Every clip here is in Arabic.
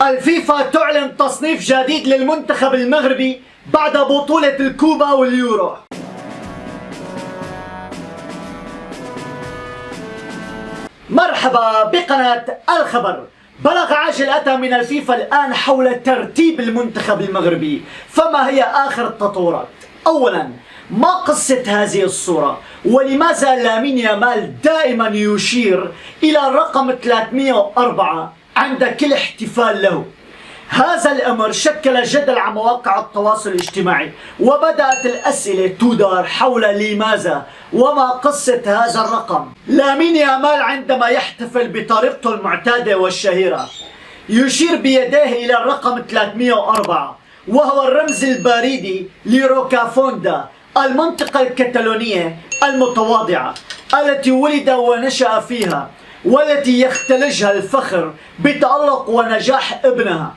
الفيفا تعلن تصنيف جديد للمنتخب المغربي بعد بطولة الكوبا واليورو. مرحبا بقناة الخبر. بلغ عاجل أتى من الفيفا الآن حول ترتيب المنتخب المغربي، فما هي آخر التطورات؟ أولا، ما قصة هذه الصورة؟ ولماذا لامين يامال دائما يشير إلى الرقم 304 عند كل احتفال له؟ هذا الأمر شكل جدل على مواقع التواصل الاجتماعي، وبدأت الأسئلة تدار حول لماذا وما قصة هذا الرقم. لامين يامال عندما يحتفل بطريقته المعتادة والشهيرة يشير بيديه إلى الرقم 304، وهو الرمز البريدي لروكافوندا، المنطقة الكتالونية المتواضعة التي ولد ونشأ فيها، والتي يختلجها الفخر بتألق ونجاح ابنها.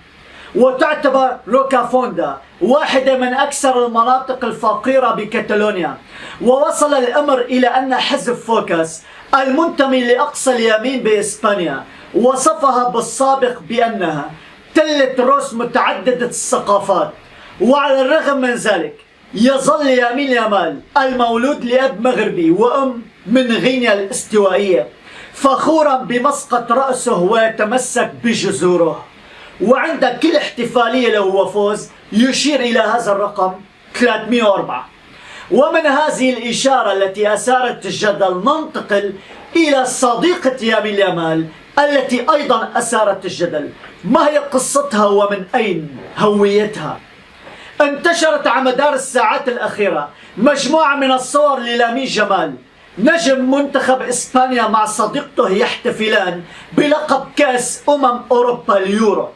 وتعتبر روكافوندا واحدة من أكثر المناطق الفقيرة بكتالونيا. ووصل الأمر إلى أن حزب فوكس المنتمي لأقصى اليمين بإسبانيا وصفها بالسابق بأنها تلة روس متعددة الثقافات. وعلى الرغم من ذلك يظل لامين يامال المولود لأب مغربي وأم من غينيا الاستوائية فخورا بمسقط رأسه ويتمسك بجذوره، وعند كل احتفالية له وفوز يشير إلى هذا الرقم 304. ومن هذه الإشارة التي أثارت الجدل ننتقل إلى صديقة لامين يامال التي أيضا أثارت الجدل. ما هي قصتها ومن أين هويتها؟ انتشرت على مدار الساعات الأخيرة مجموعة من الصور للامين يامال نجم منتخب إسبانيا مع صديقته يحتفلان بلقب كأس أوروبا اليورو.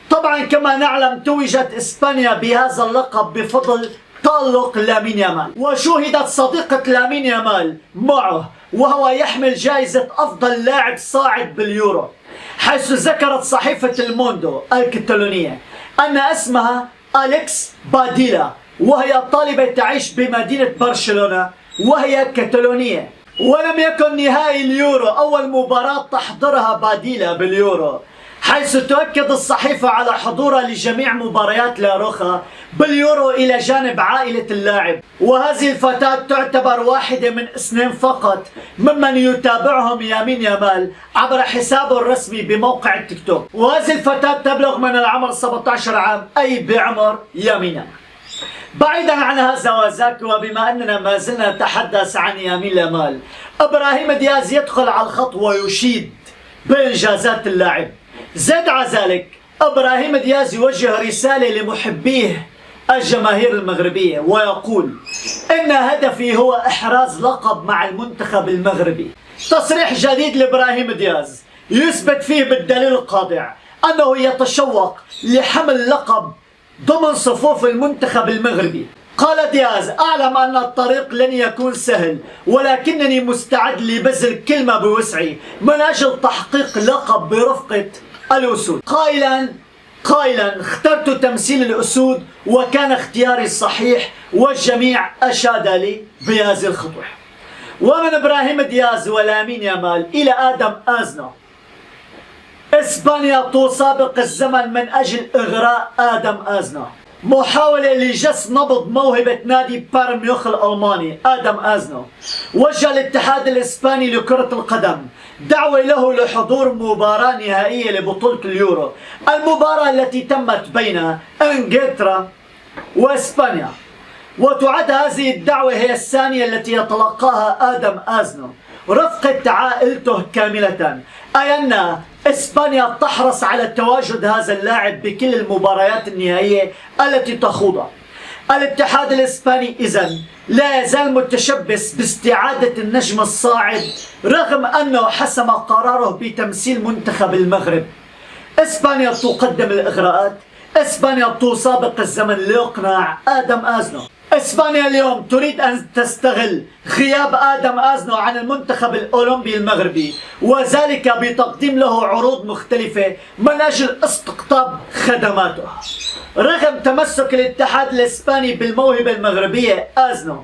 طبعا كما نعلم توجت إسبانيا بهذا اللقب بفضل تألق لامين يامال، وشوهدت صديقة لامين يامال معه وهو يحمل جائزة أفضل لاعب صاعد باليورو، حيث ذكرت صحيفة الموندو الكتالونية أن اسمها أليكس باديلا، وهي طالبة تعيش بمدينة برشلونة وهي كتالونية. ولم يكن نهائي اليورو أول مباراة تحضرها باديلا باليورو، حيث تؤكد الصحيفة على حضورها لجميع مباريات لاروخا باليورو إلى جانب عائلة اللاعب. وهذه الفتاة تعتبر واحدة من اثنين فقط ممن يتابعهم لامين يامال عبر حسابه الرسمي بموقع التيك توك، وهذه الفتاة تبلغ من العمر 17 عام، أي بعمر لامين يامال. بعيدا عن هذا وذاك، وبما أننا ما زلنا نتحدث عن لامين يامال، إبراهيم دياز يدخل على الخط ويشيد بإنجازات اللاعب. زاد على ذلك إبراهيم دياز يوجه رسالة لمحبيه الجماهير المغربية ويقول إن هدفي هو إحراز لقب مع المنتخب المغربي. تصريح جديد لإبراهيم دياز يثبت فيه بالدليل القاطع أنه يتشوق لحمل لقب ضمن صفوف المنتخب المغربي. قال دياز: أعلم أن الطريق لن يكون سهل، ولكنني مستعد لبذل كل ما بوسعي من أجل تحقيق لقب برفقة الأسود. قائلا اخترت تمثيل الأسود وكان اختياري صحيح، والجميع أشاد لي بهذه الخطوة. ومن إبراهيم دياز ولامين يامال إلى آدم أزنو، إسبانيا تسابق الزمن من أجل إغراء آدم أزنو. محاولة لجس نبض موهبة نادي بايرن ميونخ الألماني آدم أزنو. وجه الاتحاد الإسباني لكرة القدم دعوة له لحضور مباراة نهائية لبطولة اليورو، المباراة التي تمت بين إنجلترا وإسبانيا. وتعد هذه الدعوة هي الثانية التي يتلقاها آدم أزنو رفقة عائلته كاملة، أي أن إسبانيا تحرص على تواجد هذا اللاعب بكل المباريات النهائية التي تخوضها. الاتحاد الإسباني إذن لا يزال متشبث باستعادة النجم الصاعد رغم أنه حسم قراره بتمثيل منتخب المغرب. إسبانيا تقدم الإغراءات، إسبانيا تسابق الزمن لإقناع آدم أزنو. إسبانيا اليوم تريد أن تستغل غياب آدم أزنو عن المنتخب الأولمبي المغربي، وذلك بتقديم له عروض مختلفة من أجل استقطاب خدماته. رغم تمسك الاتحاد الإسباني بالموهبة المغربية أزنو،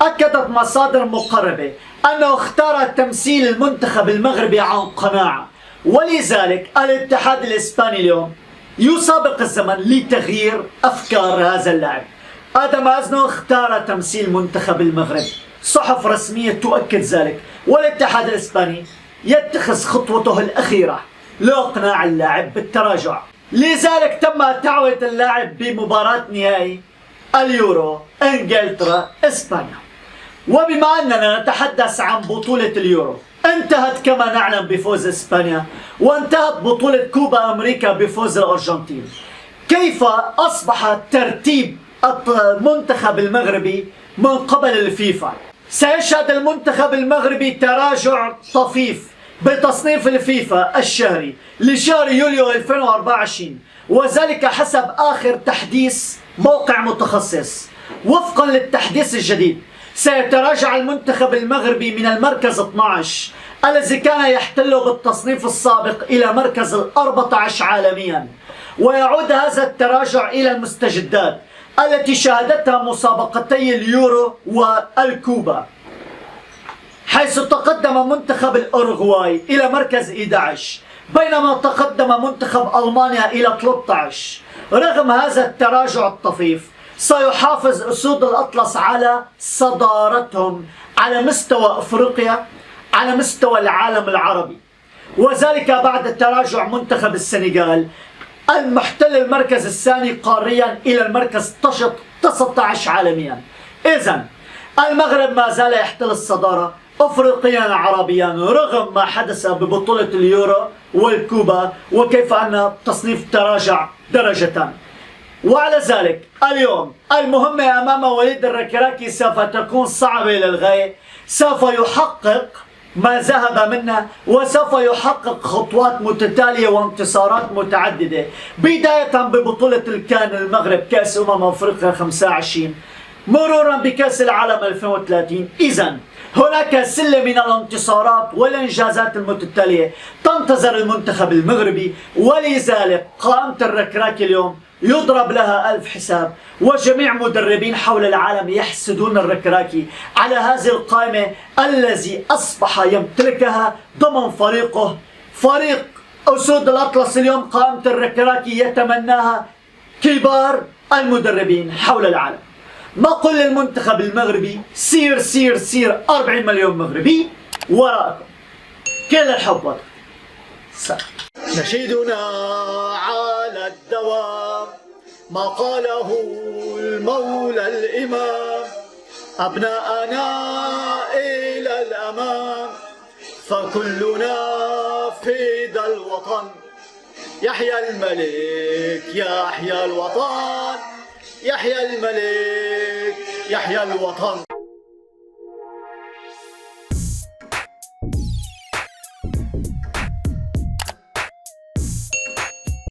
أكدت مصادر مقربة أنه اختار تمثيل المنتخب المغربي عن قناعة، ولذلك الاتحاد الإسباني اليوم يسابق الزمن لتغيير أفكار هذا اللاعب. آدم أزنو اختار تمثيل منتخب المغرب، صحف رسمية تؤكد ذلك، والاتحاد الإسباني يتخذ خطوته الأخيرة لإقناع اللاعب بالتراجع. لذلك تم تعويض اللاعب بمباراة نهائي اليورو إنجلترا إسبانيا. وبما أننا نتحدث عن بطولة اليورو، انتهت كما نعلم بفوز إسبانيا، وانتهت بطولة كوبا أمريكا بفوز الأرجنتين. كيف أصبح ترتيب المنتخب المغربي من قبل الفيفا؟ سيشهد المنتخب المغربي تراجع طفيف بتصنيف الفيفا الشهري لشهر يوليو 2024، وذلك حسب آخر تحديث موقع متخصص. وفقا للتحديث الجديد سيتراجع المنتخب المغربي من المركز 12 الذي كان يحتله بالتصنيف السابق إلى مركز 14 عالميا، ويعود هذا التراجع إلى المستجدات التي شهدتها مسابقتي اليورو والكوبا، حيث تقدم منتخب الأوروغواي إلى مركز 11 بينما تقدم منتخب ألمانيا إلى 13. رغم هذا التراجع الطفيف سيحافظ أسود الأطلس على صدارتهم على مستوى أفريقيا، على مستوى العالم العربي، وذلك بعد تراجع منتخب السنغال المحتل المركز الثاني قاريا إلى المركز 19 عالميا. إذن المغرب ما زال يحتل الصدارة أفريقيا عربيا رغم ما حدث ببطولة اليورو والكوبا، وكيف أن التصنيف تراجع درجتان. وعلى ذلك اليوم المهمة أمام وليد الركراكي سوف تكون صعبة للغاية، سوف يحقق ما ذهب منه وسوف يحقق خطوات متتالية وانتصارات متعددة، بداية ببطولة الكان المغرب كأس أفريقيا 25 مرورا بكأس العالم 2030. إذن هناك سلة من الانتصارات والإنجازات المتتالية تنتظر المنتخب المغربي، ولذلك قائمة الركراكي اليوم يضرب لها ألف حساب، وجميع مدربين حول العالم يحسدون الركراكي على هذه القائمة الذي أصبح يمتلكها ضمن فريقه، فريق أسود الأطلس. اليوم قائمة الركراكي يتمناها كبار المدربين حول العالم. نقول للمنتخب المغربي سير سير سير، 40 مليون مغربي وراءكم، كل الحب. نشيدنا على الدوام ما قاله المولى الإمام، أبناءنا إلى الأمام فكلنا فدى الوطن. يحيى الملك يحيى الوطن، يحيى الملك يحيى الوطن.